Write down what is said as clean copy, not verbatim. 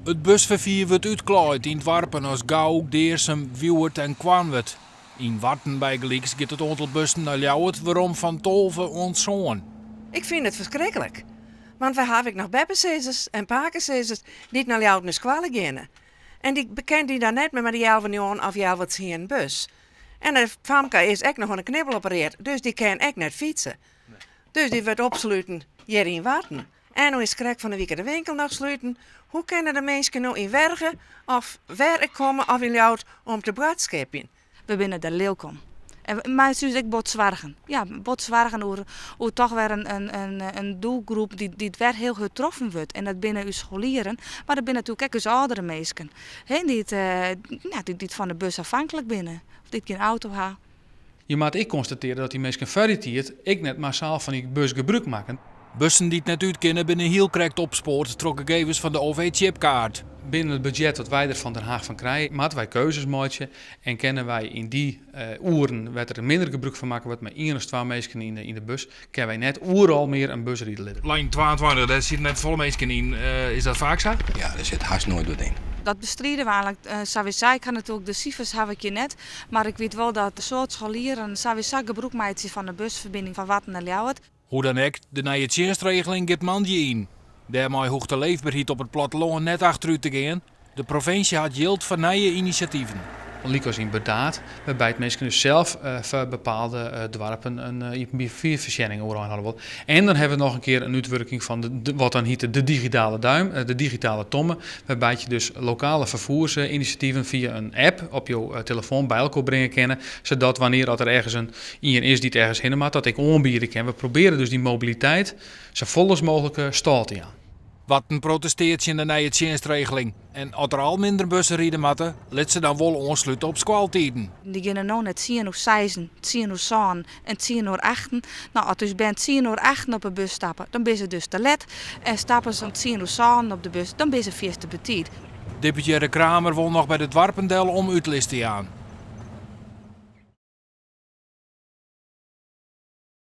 Het busvervier wordt uitgeklaaid in het Warpen als Gouw, Deersum, Wiewert en Kwanwert. In Warten bij Gelijks gaat het aantal bussen naar Ljouwert waarom van Tolve ontzoen. Ik vind het verschrikkelijk. Want wij hebben nog beppenzezers en pakerzezers die naar Ljouwert naar gaan. En die bekend die dan net met die 11 jaar of Ljouwert hier een bus. En de famke is echt nog een knibbel opereerd, dus die kan echt net fietsen. Nee. Dus die wordt opsluiten hier in Warten. En nu is krek van de week de winkel nog sluiten. Hoe kunnen de mensen nou in Wergen of werk komen of in Ljouwert om te boodschappigen? We binnen de Leeuwkom. En mij is ik botzwargen. Ja, botzwargen hoe toch weer een doelgroep die het weer heel getroffen wordt. En dat binnen uw scholieren, maar dat binnen natuurlijk ook uw oudere mensen. Die van de bus afhankelijk binnen. Of die geen auto hebben. Je moet ik constateren dat die mensen verritiert ik net massaal van die bus gebruik maken. Bussen die het net uitkennen binnen heel correct opspoort trokken gegevens van de OV-chipkaart. Binnen het budget wat wij er van Den Haag van krijgen, moeten wij keuzes maken. En kennen wij in die uren, werd er minder gebruik van maken, wat met 1 of 2 mensen in de bus, kennen wij net al meer een busriedelen. Lijn 22, daar zit net volle mensen in. Is dat vaak zo? Ja, er zit haast nooit doorheen. Dat bestrijden we eigenlijk. Ik kan natuurlijk de cijfers heb ik je net. Maar ik weet wel dat de soort scholieren gebruik maken van de busverbinding van Warten naar Ljouwert. Hoe dan ook, de nieuwe tjinstregeling gaat mandje in. Daarmee hoeft de leefbaarheid op het platteland net achteruit te gaan. De provincie had yield van nieuwe initiatieven. Likos in Bedaad, waarbij het mensen dus zelf voor bepaalde dorpen een IP4-verzending hadden. En dan hebben we nog een keer een uitwerking van wat dan heet de digitale duim, de digitale tomme, waarbij je dus lokale vervoersinitiatieven via een app op je telefoon bij elkaar brengen kan, zodat wanneer dat er ergens iemand is die het ergens heen maakt, dat ik aanbieden kan. We proberen dus die mobiliteit zo vol als mogelijk stal te gaan. Wat protesteert in de nieuwe tjinstregeling. En als er al minder bussen rijden moeten, laat ze dan wel aansluiten op schooltijden. Die gaan nu net 10 uur 6, 10 uur 7 en 10 uur 8. Nou, als je bent 10 uur 8 op een bus stappen, dan ben je dus te let. En stappen ze om 10 uur 7 op de bus, dan ben je vast te betiid. Deputaire Kramer wil nog bij het Warpendel om uitlist te gaan.